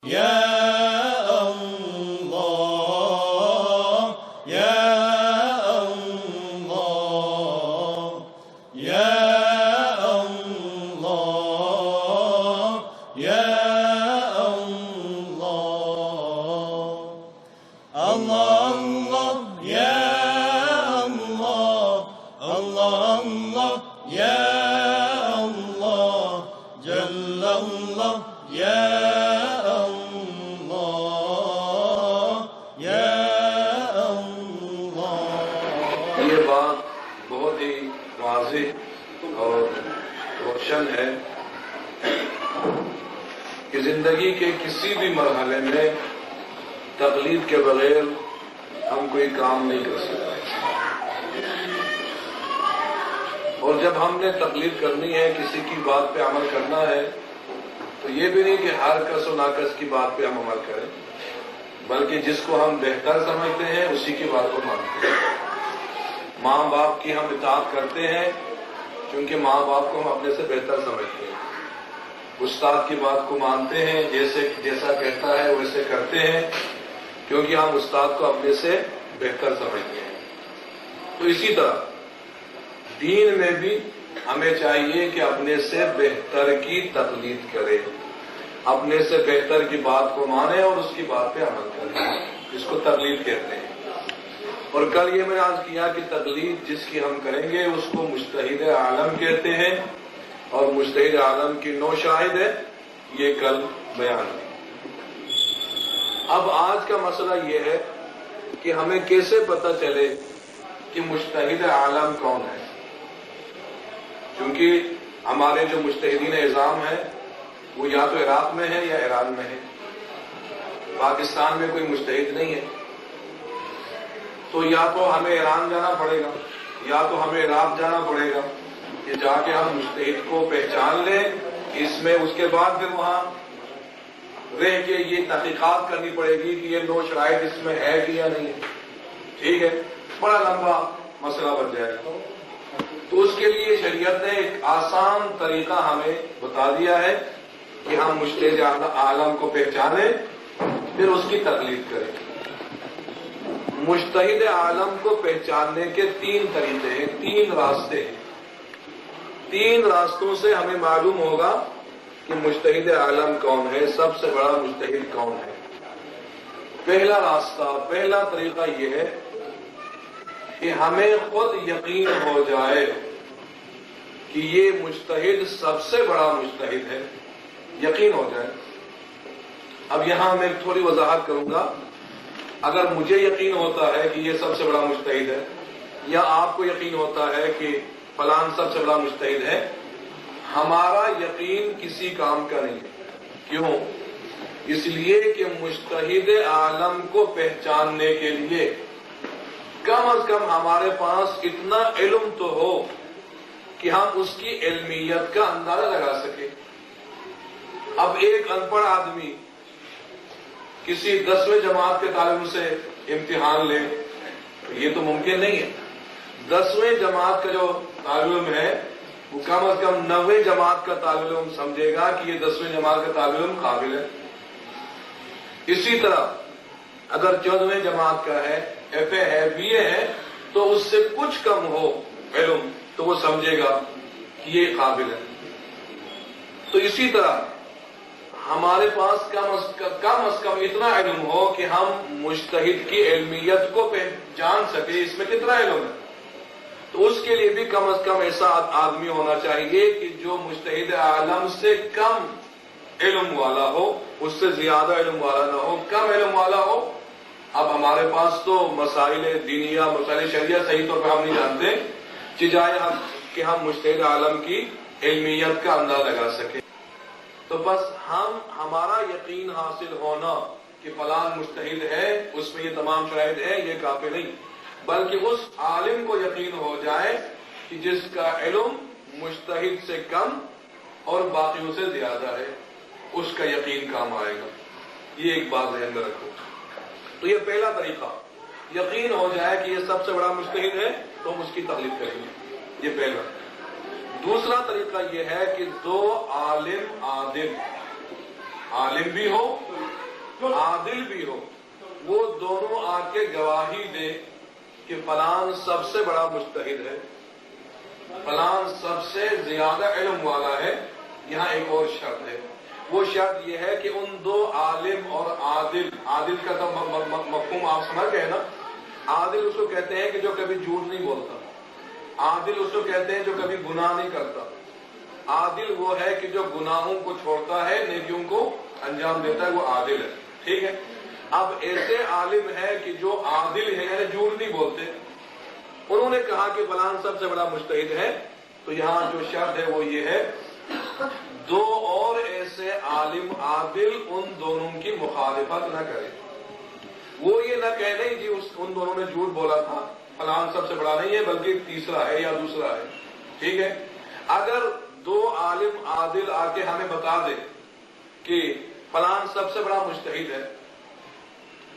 یا اللہ یا اللہ یا اللہ یا اللہ اللہ یا اللہ اللہ یا اللہ جل اللہ یا یہ بات بہت ہی واضح اور روشن ہے کہ زندگی کے کسی بھی مرحلے میں تقلید کے بغیر ہم کوئی کام نہیں کر سکتے، اور جب ہم نے تقلید کرنی ہے، کسی کی بات پہ عمل کرنا ہے، تو یہ بھی نہیں کہ ہر کس و ناکس کی بات پہ ہم عمل کریں، بلکہ جس کو ہم بہتر سمجھتے ہیں اسی کی بات کو مانتے ہیں۔ ماں باپ کی ہم اطاعت کرتے ہیں کیونکہ ماں باپ کو ہم اپنے سے بہتر سمجھتے ہیں، استاد کی بات کو مانتے ہیں، جیسا کہتا ہے ویسے کرتے ہیں کیونکہ ہم استاد کو اپنے سے بہتر سمجھتے ہیں۔ تو اسی طرح دین میں بھی ہمیں چاہیے کہ اپنے سے بہتر کی تقلید کرے، اپنے سے بہتر کی بات کو مانے اور اس کی بات پہ عمل کرے، اس کو تقلید کہتے ہیں۔ اور کل یہ میں نے عرض کیا کہ تقلید جس کی ہم کریں گے اس کو مجتہد عالم کہتے ہیں، اور مجتہد عالم کی 9 شاہد ہے، یہ کل بیان ہے۔ اب آج کا مسئلہ یہ ہے کہ ہمیں کیسے پتہ چلے کہ مجتہد عالم کون ہے، کیونکہ ہمارے جو مجتہدین اعظام ہیں وہ یا تو عراق میں ہے یا ایران میں ہے، پاکستان میں کوئی مجتہد نہیں ہے، تو یا تو ہمیں ایران جانا پڑے گا یا تو ہمیں عراق جانا پڑے گا کہ جا کے ہم مجتہد کو پہچان لیں، اس میں اس کے بعد پھر وہاں رہ کے یہ تحقیقات کرنی پڑے گی کہ یہ 9 شرائط اس میں ہے کہ یا نہیں ہے۔ ٹھیک ہے، بڑا لمبا مسئلہ بن جائے گا۔ تو اس کے لیے شریعت نے ایک آسان طریقہ ہمیں بتا دیا ہے کہ ہم مجتہد عالم کو پہچانیں، پھر اس کی تقلید کریں۔ مجتہد عالم کو پہچاننے کے 3 طریقے ہیں، 3 راستے ہیں۔ 3 راستوں سے ہمیں معلوم ہوگا کہ مجتہد عالم کون ہے، سب سے بڑا مجتہد کون ہے۔ پہلا راستہ، پہلا طریقہ یہ ہے کہ ہمیں خود یقین ہو جائے کہ یہ مجتہد سب سے بڑا مجتہد ہے، یقین ہو جائے۔ اب یہاں میں تھوڑی وضاحت کروں گا۔ اگر مجھے یقین ہوتا ہے کہ یہ سب سے بڑا مجتہد ہے، یا آپ کو یقین ہوتا ہے کہ فلان سب سے بڑا مجتہد ہے، ہمارا یقین کسی کام کا نہیں ہے۔ کیوں؟ اس لیے کہ مجتہد عالم کو پہچاننے کے لیے کم از کم ہمارے پاس اتنا علم تو ہو کہ ہم اس کی علمیت کا اندازہ لگا سکیں۔ اب ایک ان پڑھ آدمی کسی 10ویں جماعت کے طالب سے امتحان لے تو یہ تو ممکن نہیں ہے۔ 10ویں جماعت کا جو طالب علم ہے وہ کم از کم 9ویں جماعت کا طالب علم سمجھے گا کہ یہ 10ویں جماعت کا طالب علم قابل ہے۔ اسی طرح اگر 14ویں جماعت کا ہے، ایف اے ہے، بی اے ہے، تو اس سے کچھ کم ہو علم تو وہ سمجھے گا کہ یہ قابل ہے۔ تو اسی طرح ہمارے پاس کم از کم اتنا علم ہو کہ ہم مجتہد کی علمیت کو جان سکیں، اس میں کتنا علم ہے۔ تو اس کے لیے بھی کم از کم ایسا آدمی ہونا چاہیے کہ جو مجتہد عالم سے کم علم والا ہو، اس سے زیادہ علم والا نہ ہو، کم علم والا ہو۔ اب ہمارے پاس تو مسائل دینیہ، مسائل شریعہ صحیح طور پہ ہم نہیں جانتے، چاہے کہ ہم مجتہد عالم کی علمیت کا اندازہ لگا سکیں۔ تو بس ہمارا یقین حاصل ہونا کہ فلان مجتہد ہے، اس میں یہ تمام شرائط ہے، یہ کافی نہیں، بلکہ اس عالم کو یقین ہو جائے کہ جس کا علم مجتہد سے کم اور باقیوں سے زیادہ ہے، اس کا یقین کام آئے گا۔ یہ ایک بات ذہن میں رکھو۔ تو یہ پہلا طریقہ، یقین ہو جائے کہ یہ سب سے بڑا مجتہد ہے تو ہم اس کی تقلید کریں گے، یہ پہلا۔ دوسرا طریقہ یہ ہے کہ دو عالم عادل، عالم بھی ہو عادل بھی ہو، وہ دونوں آ کے گواہی دے کہ فلان سب سے بڑا مجتہد ہے، فلان سب سے زیادہ علم والا ہے، یہاں ایک اور شرط ہے، وہ شرط یہ ہے کہ ان دو عالم اور عادل، عادل کا تو مفہوم آپ سمجھ گئے نا، عادل اس کو کہتے ہیں کہ جو کبھی جھوٹ نہیں بولتا، عادل اس کو کہتے ہیں جو کبھی گناہ نہیں کرتا، عادل وہ ہے کہ جو گناہوں کو چھوڑتا ہے، نیکیوں کو انجام دیتا ہے، وہ عادل ہے، ٹھیک ہے۔ اب ایسے عالم ہے کہ جو عادل ہے یعنی جھوٹ نہیں بولتے، انہوں نے کہا کہ فلان سب سے بڑا مجتہد ہے، تو یہاں جو شرط ہے وہ یہ ہے دو اور ایسے عالم عادل ان دونوں کی مخالفت نہ کرے، وہ یہ نہ کہہ نہیں جی ان دونوں نے جھوٹ بولا تھا، فلان سب سے بڑا نہیں ہے بلکہ تیسرا ہے یا دوسرا ہے، ٹھیک ہے۔ اگر دو عالم عادل آ کے ہمیں بتا دے کہ فلان سب سے بڑا مجتہد ہے،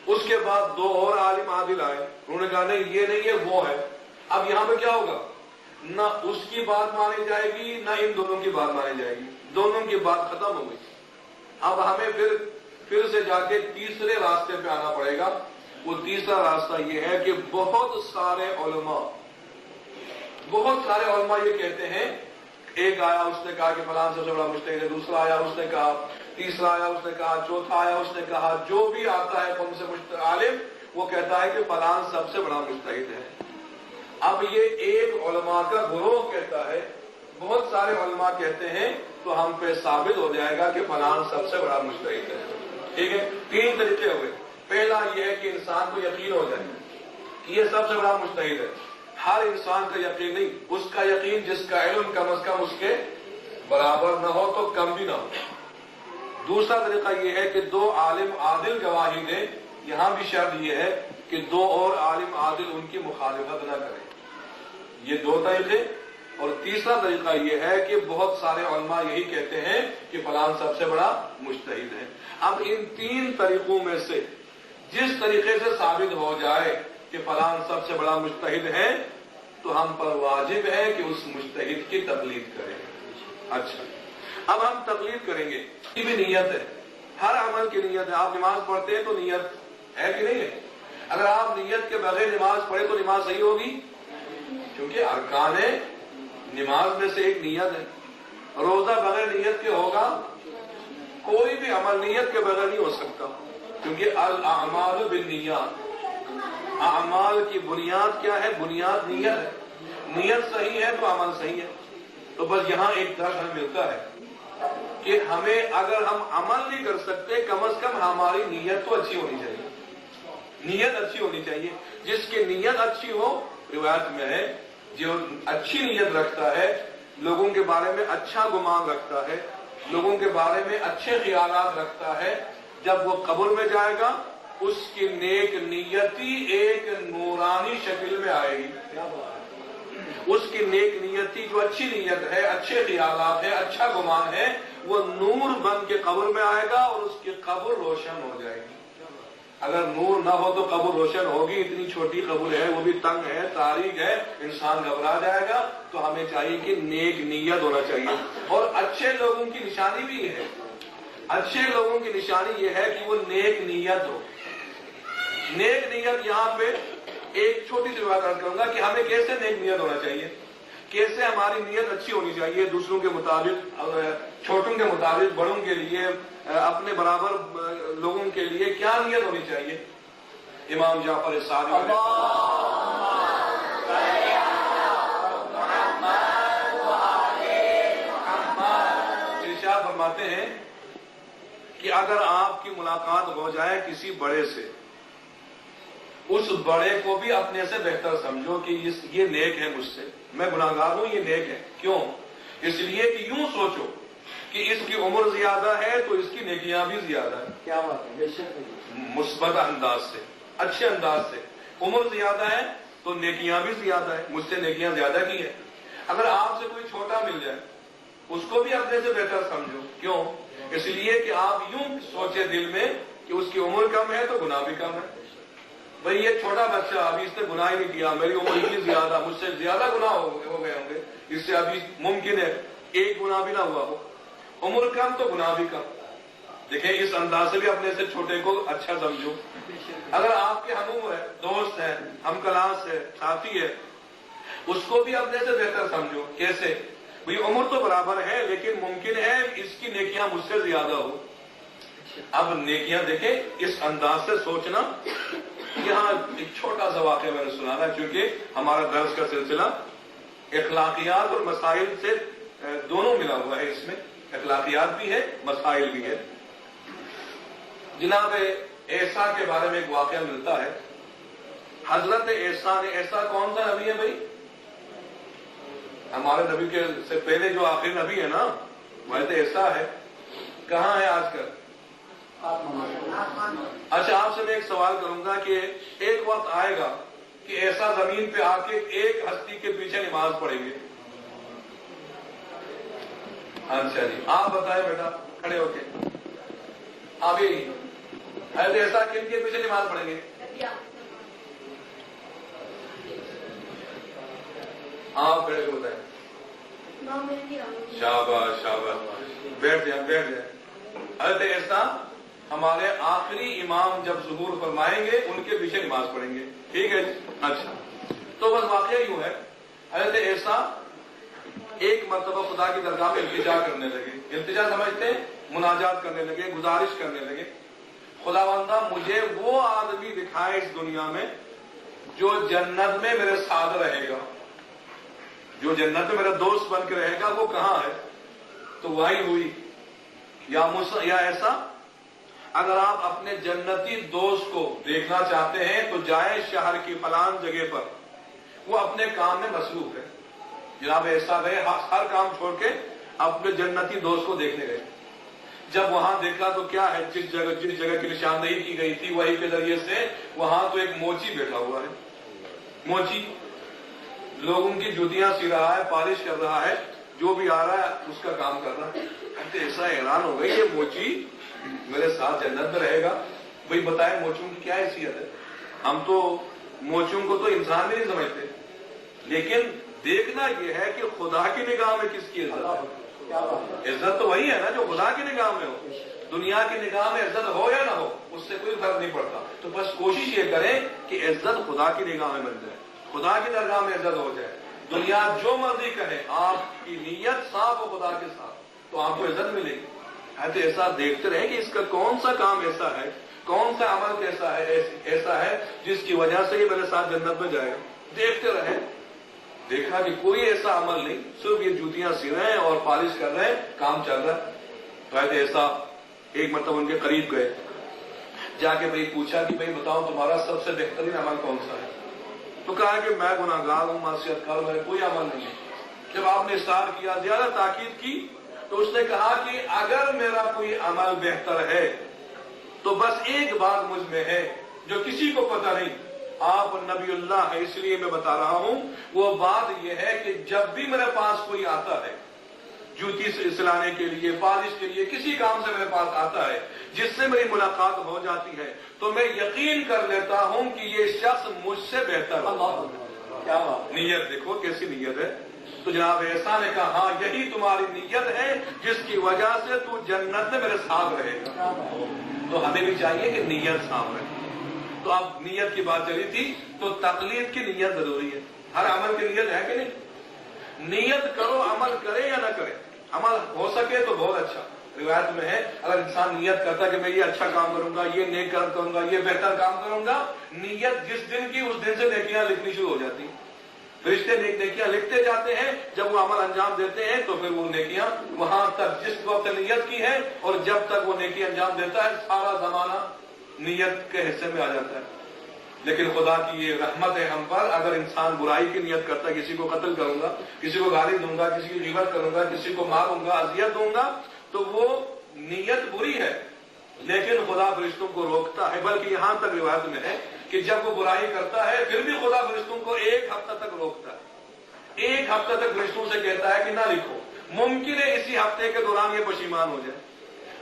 اس کے بعد دو اور عالم عادل آئے، انہوں نے کہا نہیں یہ نہیں ہے وہ ہے، اب یہاں پہ کیا ہوگا؟ نہ اس کی بات مانی جائے گی نہ ان دونوں کی بات مانی جائے گی، دونوں کی بات ختم ہو گئی۔ اب ہمیں پھر سے جا کے تیسرے راستے پہ آنا پڑے گا، وہ تیسرا راستہ یہ ہے کہ بہت سارے علماء یہ کہتے ہیں، ایک آیا اس نے کہا کہ فلان سب سے بڑا مجتہد ہے، دوسرا آیا اس نے کہا، تیسرا آیا اس نے کہا، چوتھا آیا اس نے کہا، جو بھی آتا ہے قوم سے عالم وہ کہتا ہے کہ فلان سب سے بڑا مجتہد ہے۔ اب یہ ایک علماء کا گروہ کہتا ہے، بہت سارے علماء کہتے ہیں، تو ہم پہ ثابت ہو جائے گا کہ فلان سب سے بڑا مجتہد ہے، ٹھیک ہے۔ تین طریقے ہوئے، پہلا یہ ہے کہ انسان کو یقین ہو جائے کہ یہ سب سے بڑا مجتہد ہے، ہر انسان کا یقین نہیں، اس کا یقین جس کا علم کم از کم اس کے برابر نہ ہو تو کم بھی نہ ہو۔ دوسرا طریقہ یہ ہے کہ دو عالم عادل گواہی دیں، یہاں بھی شرط یہ ہے کہ دو اور عالم عادل ان کی مخالفت نہ کریں، یہ دو طریقے۔ اور تیسرا طریقہ یہ ہے کہ بہت سارے علماء یہی کہتے ہیں کہ فلان سب سے بڑا مجتہد ہے۔ اب ان تین طریقوں میں سے جس طریقے سے ثابت ہو جائے کہ فلان سب سے بڑا مجتہد ہے تو ہم پر واجب ہے کہ اس مجتہد کی تقلید کریں۔ اچھا، اب ہم تقلید کریں گے، یہ بھی نیت ہے، ہر عمل کی نیت ہے۔ آپ نماز پڑھتے ہیں تو نیت ہے کہ نہیں ہے؟ اگر آپ نیت کے بغیر نماز پڑھے تو نماز صحیح ہوگی، کیونکہ ارکان نماز میں سے ایک نیت ہے۔ روزہ بغیر نیت کے ہوگا؟ کوئی بھی عمل نیت کے بغیر نہیں ہو سکتا، کیونکہ الاعمال بالنیات، اعمال کی بنیاد کیا ہے؟ بنیاد نیت ہے، نیت صحیح ہے تو عمل صحیح ہے۔ تو بس یہاں ایک درس ہمیں ملتا ہے کہ ہمیں اگر ہم عمل نہیں کر سکتے کم از کم ہماری نیت تو اچھی ہونی چاہیے، نیت اچھی ہونی چاہیے۔ جس کی نیت اچھی ہو، روایت میں ہے جو اچھی نیت رکھتا ہے، لوگوں کے بارے میں اچھا گمان رکھتا ہے، لوگوں کے بارے میں اچھے خیالات رکھتا ہے، جب وہ قبر میں جائے گا اس کی نیک نیتی ایک نورانی شکل میں آئے گی۔ اس کی نیک نیتی جو اچھی نیت ہے، اچھے خیالات ہے، اچھا گمان ہے، وہ نور بن کے قبر میں آئے گا اور اس کی قبر روشن ہو جائے گی۔ اگر نور نہ ہو تو قبر روشن ہوگی، اتنی چھوٹی قبر ہے، وہ بھی تنگ ہے، تاریک ہے، انسان گھبرا جائے گا۔ تو ہمیں چاہیے کہ نیک نیت ہونا چاہیے۔ اور اچھے لوگوں کی نشانی بھی یہ ہے، اچھے لوگوں کی نشانی یہ ہے کہ وہ نیک نیت ہو۔ نیک نیت یہاں پہ ایک چھوٹی سی بات عرض کروں گا کہ ہمیں کیسے نیک نیت ہونا چاہیے، کیسے ہماری نیت اچھی ہونی چاہیے، دوسروں کے مطابق، چھوٹوں کے مطابق، بڑوں کے لیے، اپنے برابر لوگوں کے لیے کیا نیت ہونی چاہیے۔ امام جعفر صادق ارشاد فرماتے ہیں کہ اگر آپ کی ملاقات ہو جائے کسی بڑے سے، اس بڑے کو بھی اپنے سے بہتر سمجھو کہ یہ نیک ہے مجھ سے، میں گناہگار ہوں، یہ نیک ہے۔ کیوں؟ اس لیے کہ یوں سوچو کہ اس کی عمر زیادہ ہے تو اس کی نیکیاں بھی زیادہ ہے۔ کیا بات ہے؟ مثبت انداز سے، اچھے انداز سے، عمر زیادہ ہے تو نیکیاں بھی زیادہ ہے، مجھ سے نیکیاں زیادہ کی ہے۔ اگر آپ سے کوئی چھوٹا مل جائے اس کو بھی اپنے سے بہتر سمجھو۔ کیوں؟ اس لیے کہ آپ یوں سوچے دل میں کہ اس کی عمر کم ہے تو گناہ بھی کم ہے۔ بھئی یہ چھوٹا بچہ، ابھی اس نے گناہ ہی نہیں کیا، میری عمر اتنی زیادہ، مجھ سے زیادہ گناہ ہو گئے ہوں گے، اس سے ابھی ممکن ہے ایک گناہ بھی نہ ہوا ہو۔ عمر کم تو گناہ بھی کم۔ دیکھیں اس انداز سے بھی اپنے سے چھوٹے کو اچھا سمجھو. اگر آپ کے ہم ہے، دوست ہے، ہم کلاس ہے، ساتھی ہے، اس کو بھی اپنے سے بہتر سمجھو. کیسے؟ بھئی عمر تو برابر ہے لیکن ممکن ہے اس کی نیکیاں مجھ سے زیادہ ہو. اب نیکیاں دیکھیں اس انداز سے سوچنا. یہاں ایک چھوٹا سا واقعہ میں نے سنانا چونکہ ہمارا درس کا سلسلہ اخلاقیات اور مسائل سے دونوں ملا ہوا ہے. اس میں اخلاقیات بھی ہے، مسائل بھی ہے. جناب عیسیٰ کے بارے میں ایک واقعہ ملتا ہے. حضرت عیسیٰ نے، عیسیٰ کون سا نبی ہے بھائی؟ ہمارے نبی کے سے پہلے جو آخری نبی ہے نا، وہ تو عیسیٰ ہے. کہاں ہے آج کل؟ اچھا آپ سے میں ایک سوال کروں گا کہ ایک وقت آئے گا کہ ایسا زمین پہ آ کے ایک ہستی کے پیچھے نماز پڑھیں گے. اچھا جی آپ بتائیں بیٹا کھڑے ہو کے. آپ یہی ایسا کن کے پیچھے نماز پڑھیں گے؟ آپ کھڑے ہو بتائیں. شاباش شاباش، بیٹھ جائیں بیٹھ جائیں. حضرت عیسیٰ ہمارے آخری امام جب ظہور فرمائیں گے ان کے پیچھے نماز پڑھیں گے. ٹھیک ہے جی. اچھا تو بس واقعہ یوں ہے، حضرت عیسیٰ ایک مرتبہ خدا کی درگاہ میں التجا کرنے لگے. التجا سمجھتے ہیں؟ مناجات کرنے لگے، گزارش کرنے لگے. خداوندہ مجھے وہ آدمی دکھائے اس دنیا میں جو جنت میں میرے ساتھ رہے گا، جو جنت میں میرا دوست بن کے رہے گا. وہ کہاں ہے؟ تو وہی ہوئی. یا ایسا اگر آپ اپنے جنتی دوست کو دیکھنا چاہتے ہیں تو جائیں شہر کی فلان جگہ پر، وہ اپنے کام میں مصروف ہے. جناب ایسا گئے ہر کام چھوڑ کے اپنے جنتی دوست کو دیکھنے گئے. جب وہاں دیکھا تو کیا ہے، جس جگہ کی نشاندہی کی گئی تھی وہی کے ذریعے سے وہاں تو ایک موچی بیٹھا ہوا ہے. موچی لوگوں کی جوتیاں سی رہا ہے، پالش کر رہا ہے، جو بھی آ رہا ہے اس کا کام کر رہا ہے. ایسا حیران ہو گئی یہ موچی میرے ساتھ جنت میں رہے گا. بھئی بتائیں موچوں کی کیا حیثیت ہے؟ ہم تو موچوں کو تو انسان بھی نہیں سمجھتے، لیکن دیکھنا یہ ہے کہ خدا کی نگاہ میں کس کی عزت ہے. عزت تو وہی ہے نا جو خدا کی نگاہ میں ہو. دنیا کی نگاہ میں عزت ہو یا نہ ہو اس سے کوئی فرق نہیں پڑتا. تو بس کوشش یہ کریں کہ عزت خدا کی نگاہ میں بن جائے، خدا کی درگاہ میں عزت ہو جائے. دنیا جو مرضی کہے، آپ کی نیت صاف ہو خدا کے ساتھ تو آپ کو عزت ملے گی. ایسے ایسا دیکھتے رہیں کہ اس کا کون سا کام ایسا ہے، کون سا عمل ایسا ہے جس کی وجہ سے یہ میرے ساتھ جنت میں جائے گا. دیکھتے رہیں. دیکھا کہ کوئی ایسا عمل نہیں، صرف یہ جوتیاں سی رہے ہیں اور پالش کر رہے ہیں، کام چل رہا ہے. تو ایسے ایسا ایک مرتبہ ان کے قریب گئے، جا کے بھائی پوچھا کہ بھائی بتاؤ تمہارا سب سے بہترین عمل کون سا ہے؟ تو کہا کہ میں گناہگار ہوں، معصیت کار ہوں، میرے کوئی عمل نہیں ہے. جب آپ نے اصرار کیا، زیادہ تاکید کی، تو اس نے کہا کہ اگر میرا کوئی عمل بہتر ہے تو بس ایک بات مجھ میں ہے جو کسی کو پتہ نہیں. آپ نبی اللہ ہے اس لیے میں بتا رہا ہوں. وہ بات یہ ہے کہ جب بھی میرے پاس کوئی آتا ہے جوتی سلانے کے لیے، پالش کے لیے، کسی کام سے میرے پاس آتا ہے جس سے میری ملاقات ہو جاتی ہے تو میں یقین کر لیتا ہوں کہ یہ شخص مجھ سے بہتر ہے. کیا نیت دیکھو کیسی نیت ہے. تو جناب عیسیٰ نے کہا ہاں یہی تمہاری نیت ہے جس کی وجہ سے تو جنت میں میرے ساتھ رہے گا. تو ہمیں بھی چاہیے کہ نیت صاف رہے. تو اب نیت کی بات چلی تھی تو تقلید کی نیت ضروری ہے. ہر عمل کی نیت ہے کہ نہیں؟ نیت کرو، عمل کرے یا نہ کرے. عمل ہو سکے تو بہت اچھا. روایت میں ہے اگر انسان نیت کرتا کہ میں یہ اچھا کام کروں گا، یہ نیک کام کروں گا، یہ بہتر کام کروں گا، نیت جس دن کی اس دن سے نیکیاں لکھنی شروع ہو جاتی. فرشتے نیکیاں لکھتے جاتے ہیں. جب وہ عمل انجام دیتے ہیں تو پھر وہ نیکیاں وہاں تک جس وقت نیت کی ہے اور جب تک وہ نیکی انجام دیتا ہے سارا زمانہ نیت کے حصے میں آ جاتا ہے. لیکن خدا کی یہ رحمت ہے ہم پر، اگر انسان برائی کی نیت کرتا ہے، کسی کو قتل کروں گا، کسی کو گالی دوں گا، کسی کی غیبت کروں گا، کسی کو ماروں گا، اذیت دوں گا، تو وہ نیت بری ہے لیکن خدا فرشتوں کو روکتا ہے. بلکہ یہاں تک روایت میں ہے کہ جب وہ برائی کرتا ہے پھر بھی خدا فرشتوں کو ایک ہفتہ تک روکتا ہے. ایک ہفتہ تک فرشتوں سے کہتا ہے کہ نہ لکھو. ممکن ہے اسی ہفتے کے دوران یہ پشیمان ہو جائے،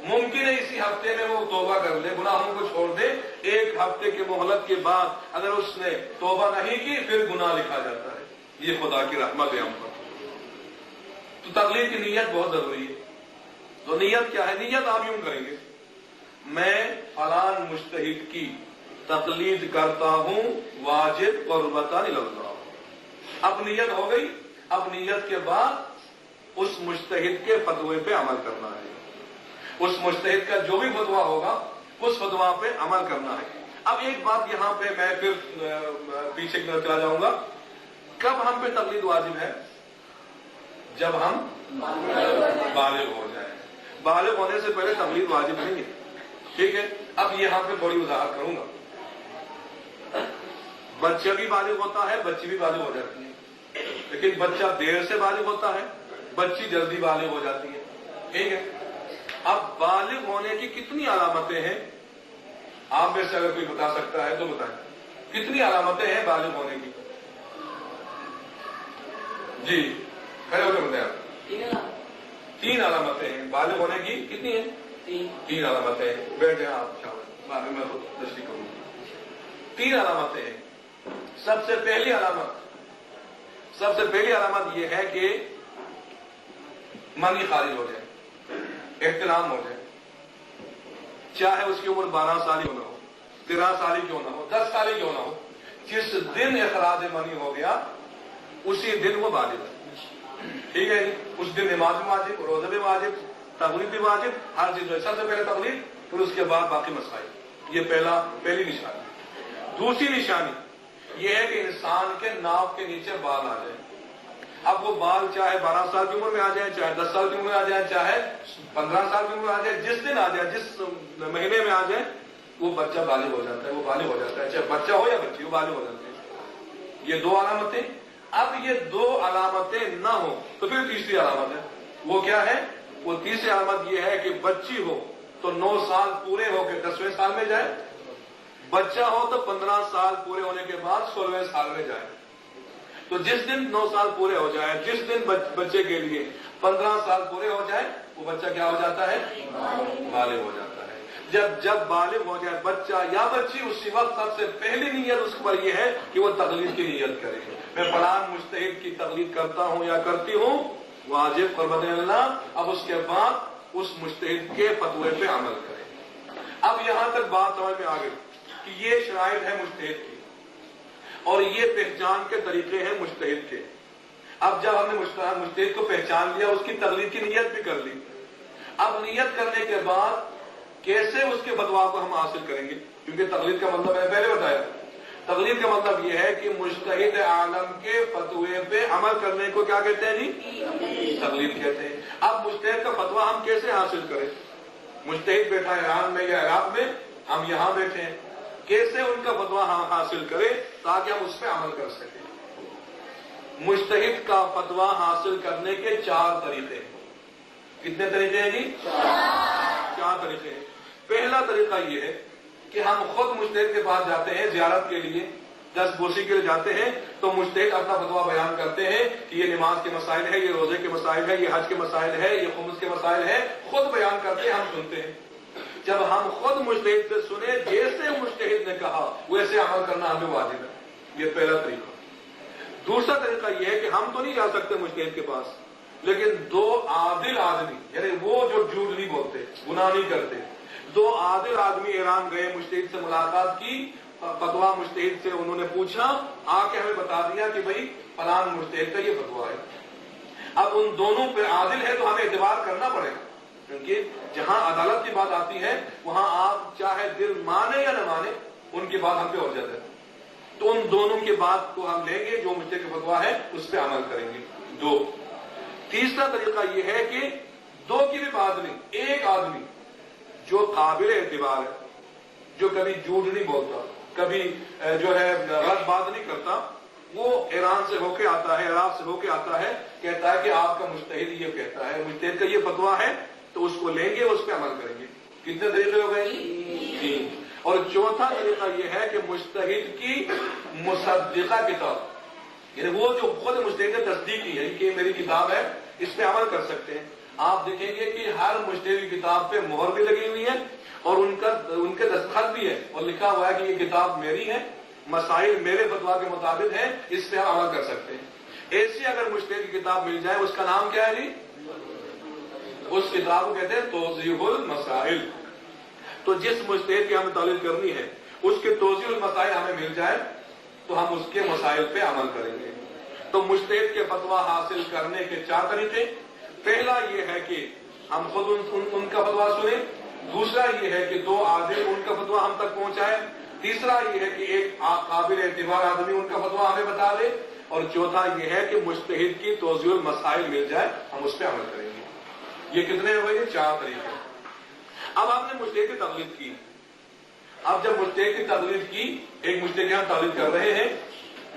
ممکن ہے اسی ہفتے میں وہ توبہ کر لے، گناہوں کو چھوڑ دے. ایک ہفتے کی مہلت کے بعد اگر اس نے توبہ نہیں کی پھر گناہ لکھا جاتا ہے. یہ خدا کی رحمت ہے ہم پر. تو تقلید کی نیت بہت ضروری ہے. تو نیت کیا ہے؟ نیت آپ یوں کریں گے میں فلان مجتہد کی تقلید کرتا ہوں واجب قربتاً اللہ. اب نیت ہو گئی. اب نیت کے بعد اس مجتہد کے فتوے پہ عمل کرنا ہے. اس مجتہد کا جو بھی فتوا ہوگا اس فتوا پہ عمل کرنا ہے. اب ایک بات یہاں پہ میں پھر پیچھے کی طرف چلا جاؤں گا. کب ہم پہ تقلید واجب ہے؟ جب ہم بالغ ہو جائیں. بالغ ہونے سے پہلے تقلید واجب نہیں ہے. ٹھیک ہے. اب یہاں پہ بڑی وضاحت کروں گا. بچہ بھی بالغ ہوتا ہے, بچی بھی بالغ ہو جاتی ہے, لیکن بچہ دیر سے بالغ ہوتا ہے, بچی جلدی بالغ ہو جاتی ہے. ٹھیک ہے. اب بالغ ہونے کی کتنی علامتیں ہیں؟ آپ میں سے اگر کوئی بتا سکتا ہے تو بتائیں. کتنی علامتیں ہیں بالغ ہونے کی؟ جی کھڑے ہو کے بتائیں. آپ 3 علامتیں ہیں بالغ ہونے کی. کتنی ہیں؟ 3 علامتیں ہیں. بیٹھے آپ بعد میں خود تشریح کروں گا. 3 علامتیں ہیں. سب سے پہلی علامت یہ ہے کہ منی خارج ہو جائے, احتلام ہو جائے. چاہے اس کی عمر 12 سال کیوں نہ ہو, 13 سال کیوں نہ ہو, 10 سال کیوں نہ ہو, جس دن اخراج منی ہو گیا اسی دن وہ بالغ ہے. ٹھیک ہے. اس دن نماز بھی واجب, روزہ بھی واجب, تقلید بھی واجب, ہر چیز. سب سے پہلے تقلید, پھر اس کے بعد باقی مسائل. یہ پہلی نشانی. دوسری نشانی یہ ہے کہ انسان کے ناک کے نیچے بال آ جائیں. اب وہ بال چاہے 12 سال کی عمر میں آ جائیں, چاہے 10 سال کی عمر میں آ جائیں, چاہے 15 سال کی عمر میں آ جائے, جس دن آ جائے, جس مہینے میں آ جائے, وہ بچہ بالغ ہو جاتا ہے. وہ بالغ ہو جاتا ہے, چاہے بچہ ہو یا بچی, وہ بالغ ہو جاتے ہیں. یہ 2 علامتیں. اب یہ 2 علامتیں نہ ہو تو پھر تیسری علامت ہے. وہ کیا ہے؟ وہ تیسری علامت یہ ہے کہ بچی ہو تو 9 سال پورے ہو کے 10ویں سال میں جائے, بچہ ہو تو 15 سال پورے ہونے کے بعد 16ویں سال میں جائے. تو جس دن 9 سال پورے ہو جائے, جس دن بچے کے لیے 15 سال پورے ہو جائے, وہ بچہ کیا ہو جاتا ہے؟ بالغ ہو جاتا ہے. جب بالغ ہو جائے بچہ یا بچی, اسی وقت سب سے پہلی نیت اس پر یہ ہے کہ وہ تقلید کی نیت کرے. میں فلان مجتہد کی تقلید کرتا ہوں یا کرتی ہوں واجب قربت اللہ. اب اس کے بعد اس مجتہد کے فتوے پہ عمل کرے. اب یہاں تک بات سمجھ میں آ گئی کہ یہ شرائط ہے مجتہد کی اور یہ پہچان کے طریقے ہیں مجتہد کے. اب جب ہم نے مجتہد کو پہچان لیا, اس کی تقلید کی نیت بھی کر لی, اب نیت کرنے کے بعد کیسے اس کے فتوا کو ہم حاصل کریں گے؟ کیونکہ تقلید کا مطلب میں نے پہلے بتایا, تقلید کا مطلب یہ ہے کہ مجتہد عالم کے فتوے پہ عمل کرنے کو کیا کہتے ہیں جی؟ تقلید کہتے ہیں. اب مجتہد کا فتوا ہم کیسے حاصل کریں؟ مجتہد بیٹھا ایران میں یا عراق میں, ہم یہاں بیٹھے ہیں, کیسے ان کا فتوا حاصل کریں تاکہ ہم اس پہ عمل کر سکیں؟ مجتہد کا فتوا حاصل کرنے کے 4 طریقے. کتنے طریقے ہیں جی؟ 4 طریقے ہیں. پہلا طریقہ یہ ہے کہ ہم خود مجتہد کے پاس جاتے ہیں زیارت کے لیے, دست بوسی کے لیے جاتے ہیں, تو مجتہد اپنا فتوا بیان کرتے ہیں کہ یہ نماز کے مسائل ہے, یہ روزے کے مسائل ہے, یہ حج کے مسائل ہے, یہ خمس کے مسائل ہے. خود بیان کرتے ہیں, ہم سنتے ہیں. جب ہم خود مجتہد سے سنے, جیسے مجتہد نے کہا ویسے عمل کرنا ہمیں واجب ہے. یہ پہلا طریقہ. دوسرا طریقہ یہ ہے کہ ہم تو نہیں جا سکتے مجتہد کے پاس, لیکن 2 عادل آدمی, یعنی وہ جو جھوٹ نہیں بولتے, گناہ نہیں کرتے, 2 عادل آدمی ایران گئے, مجتہد سے ملاقات کی, فتوا مجتہد سے انہوں نے پوچھا, آ کے ہمیں بتا دیا کہ بھئی فلان مجتہد کا یہ فتوا ہے. اب ان دونوں پہ عادل ہے تو ہمیں اعتبار کرنا پڑے گا, کیونکہ جہاں عدالت کی بات آتی ہے وہاں آپ چاہے دل مانے یا نہ مانے, ان کی بات ہم پہ ہو جاتا ہے. تو ان دونوں کی بات کو ہم لیں گے, جو مجتہد کا فتوا ہے اس پہ عمل کریں گے. 2. تیسرا طریقہ یہ ہے کہ 2 کی بھی بات نہیں, ایک آدمی جو قابل اعتبار ہے, جو کبھی جھوٹ نہیں بولتا, کبھی جو ہے غلط بات نہیں کرتا, وہ ایران سے ہو کے آتا ہے, عراق سے ہو کے آتا ہے, کہتا ہے کہ آپ کا مجتہد یہ کہتا ہے, مجتہد کا یہ فتوا ہے, تو اس کو لیں گے, اس پہ عمل کریں گے. کتنے طریقے ہو گئے؟ 3. اور چوتھا طریقہ یہ ہے کہ مجتہد کی مصدقہ کتاب, یعنی وہ جو خود مجتہد نے تصدیق کی ہے کہ میری کتاب ہے, اس پہ عمل کر سکتے ہیں. آپ دیکھیں گے کہ ہر مجتہد کی کتاب پہ مہر بھی لگی ہوئی ہے اور ان کے دستخط بھی ہے, اور لکھا ہوا ہے کہ یہ کتاب میری ہے, مسائل میرے فتوا کے مطابق ہیں, اس پہ ہم عمل کر سکتے ہیں. ایسی اگر مجتہد کی کتاب مل جائے, اس کا نام کیا ہے جی؟ اس کتاب کو کہتے ہیں توضیح المسائل. تو جس مجتہد کی ہمیں تقلید کرنی ہے اس کے توضیح المسائل ہمیں مل جائے تو ہم اس کے مسائل پہ عمل کریں گے. تو مجتہد کے فتویٰ حاصل کرنے کے 4 طریقے. پہلا یہ ہے کہ ہم خود ان کا فتویٰ سنیں. دوسرا یہ ہے کہ 2 عادل ان کا فتویٰ ہم تک پہنچائیں. تیسرا یہ ہے کہ ایک قابل اعتبار آدمی ان کا فتویٰ ہمیں بتا دے. اور چوتھا یہ ہے کہ مجتہد کی توضیح المسائل مل جائے ہم اس پہ عمل کریں گے. یہ کتنے ہوئے؟ یہ 4 طریقے. اب آپ نے مجتہد کی تقلید کی. اب جب مجتہد کی تقلید کی، ایک مجتہد یہاں تقلید کر رہے ہیں،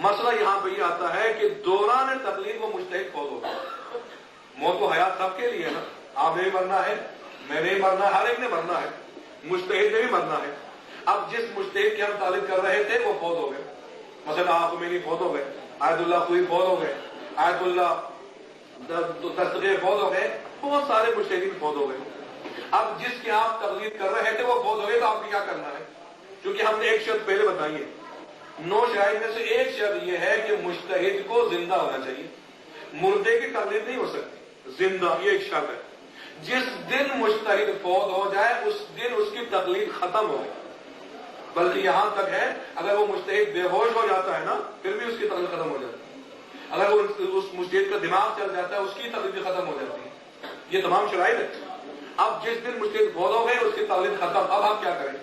مسئلہ یہاں پہ یہ آتا ہے کہ دوران تقلید وہ مجتہد فوت ہو گیا. موت و حیات سب کے لیے ہے نا. آپ نے بھی مرنا ہے، میں نے بھی مرنا ہے، ہر ایک نے مرنا ہے، مجتہد نے بھی مرنا ہے. اب جس مجتہد کی ہم تقلید کر رہے تھے وہ فوت ہو گئے. مثلا آپ خمینی فوت ہو گئے، آیت اللہ خوئی فوت ہو گئے، آیت اللہ دستگیر فوت ہو گئے، بہت سارے مجتہدین فوت ہو گئے. اب جس کی آپ تقلید کر رہے تھے وہ فوت ہو گئے تو آپ کو کیا کرنا ہے؟ کیونکہ ہم نے ایک شرط پہلے بتائی ہے. 9 شرائط میں سے ایک شرط یہ ہے کہ مجتہد کو زندہ ہونا چاہیے. مردے کی تقلید نہیں ہو سکتی، زندہ، یہ ایک شرط ہے. جس دن مجتہد فوت ہو جائے اس دن اس کی تقلید ختم ہو گئی. بلکہ یہاں تک ہے اگر وہ مجتہد بے ہوش ہو جاتا ہے نا پھر بھی اس کی تقلید ختم ہو جاتی ہے. اگر وہ اس مجتہد کا دماغ چل جاتا ہے اس کی تقلید ختم ہو جاتی ہے. یہ تمام شرائط ہے. اب جس دن مجتہد فوت ہو گئے اس کی تقلید ختم. اب ہم کیا کریں؟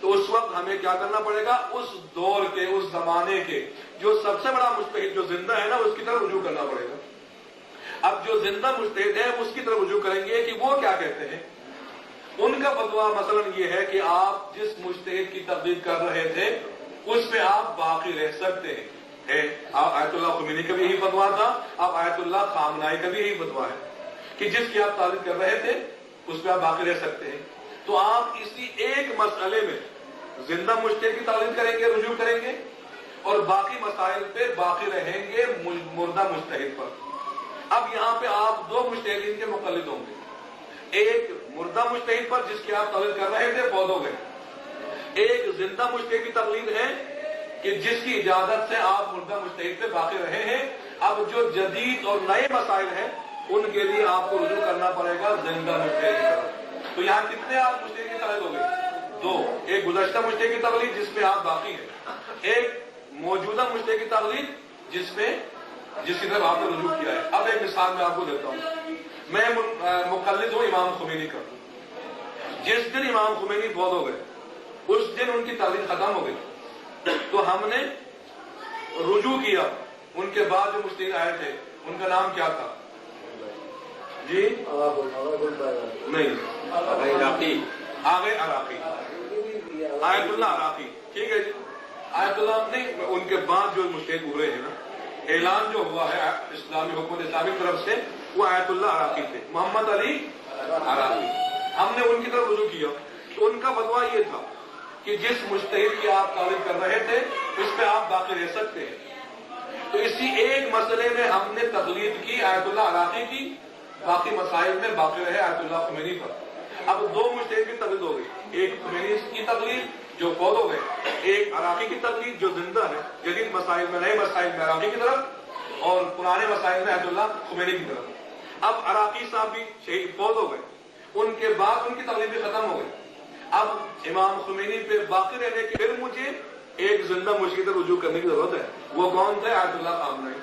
تو اس وقت ہمیں کیا کرنا پڑے گا؟ اس دور کے، اس زمانے کے جو سب سے بڑا مجتہد جو زندہ ہے نا اس کی طرف رجوع کرنا پڑے گا. اب جو زندہ مجتہد ہے اس کی طرف رجوع کریں گے کہ وہ کیا کہتے ہیں. ان کا فتویٰ مثلا یہ ہے کہ آپ جس مجتہد کی تقلید کر رہے تھے اس پہ آپ باقی رہ سکتے ہیں. آیت اللہ خمینی کا بھی یہی فتویٰ تھا. اب آیت اللہ خامنائی کا بھی یہی فتویٰ ہے کہ جس کی آپ تقلید کر رہے تھے اس پہ آپ باقی رہ سکتے ہیں. تو آپ اسی ایک مسئلے میں زندہ مجتہد کی تقلید کریں گے، رجوع کریں گے، اور باقی مسائل پہ باقی رہیں گے مردہ مجتہد پر. اب یہاں پہ آپ 2 مجتہدین کے مقلد ہوں گے. ایک مردہ مجتہد پر جس کی آپ تقلید کر رہے تھے فوت ہو گئے. ایک زندہ مجتہد کی تقلید ہے کہ جس کی اجازت سے آپ مردہ مجتہد پہ باقی رہے ہیں. اب جو جدید اور نئے مسائل ہیں ان کے لیے آپ کو رجوع کرنا پڑے گا زندہ مجتہد کی طرف. تو یہاں کتنے آپ مجتہد کی تقلید ہو گئے؟ 2. ایک گزشتہ مجتہد کی تقلید جس میں آپ باقی ہیں، ایک موجودہ مجتہد کی تقلید جس کی طرف آپ نے رجوع کیا ہے. اب ایک مثال میں آپ کو دیتا ہوں. میں مقلد ہوں امام خمینی کا. جس دن امام خمینی فوت ہو گئے اس دن ان کی تقلید ختم ہو گئی. تو ہم نے رجوع کیا. ان کے بعد جو مجتہد آئے تھے ان کا نام کیا تھا؟ جی نہیں، آگے عراقی، آیت اللہ عراقی. ٹھیک ہے جی. آیت اللہ نہیں، ان کے بعد جو مجتہد ہوئے ہیں نا، اعلان جو ہوا ہے اسلامی حکومت اسلامی کی طرف سے وہ آیت اللہ عراقی تھے، محمد علی عراقی. ہم نے ان کی طرف رجوع کیا. تو ان کا فتویٰ یہ تھا کہ جس مجتہد کی آپ تقلید کر رہے تھے اس پہ آپ باقی رہ سکتے ہیں. تو اسی ایک مسئلے میں ہم نے تقلید کی آیت اللہ عراقی کی، باقی مسائل میں باقی رہے آیت اللہ خمینی پر. اب 2 مجتہد کی تقلید ہو گئی. ایک خمینی کی تقلید جو فوت ہو گئے، ایک عراقی کی تقلید جو زندہ ہے جدید مسائل میں، نئے مسائل میں عراقی کی طرف اور پرانے مسائل میں آیت اللہ خمینی کی طرف. اب عراقی صاحب بھی شہید فوت ہو گئے، ان کے بعد ان کی تقلید بھی ختم ہو گئی. اب امام خمینی پہ باقی رہنے کے پھر مجھے ایک زندہ مجتہد پر رجوع کرنے کی ضرورت ہے. وہ کون تھے؟ آیت اللہ خامنائی.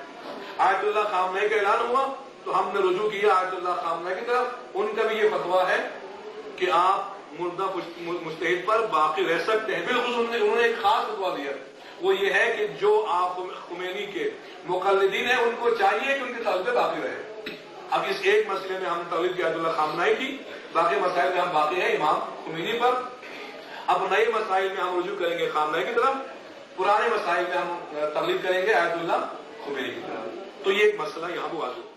آیت اللہ خامنائی کا اعلان ہوا تو ہم نے رجوع کیا آیت اللہ خامنائی کی طرف. ان کا بھی یہ فتویٰ ہے کہ آپ مردہ مجتہد پر باقی رہ سکتے ہیں. بالخصوص انہوں نے ایک خاص فتویٰ دیا، وہ یہ ہے کہ جو آپ خمینی کے مقلدین ہیں ان کو چاہیے کہ ان کی تقلید پہ باقی رہے. اب اس ایک مسئلے میں ہم نے تقلید کی آیت اللہ خامنائی کی، باقی مسائل میں ہم باقی ہیں امام خمینی پر. اب نئے مسائل میں ہم رجوع کریں گے خامنائی کی طرف، پرانے مسائل میں ہم تقلید کریں گے آیت اللہ خمینی کی طرف. تو یہ ایک مسئلہ یہاں واضح ہو.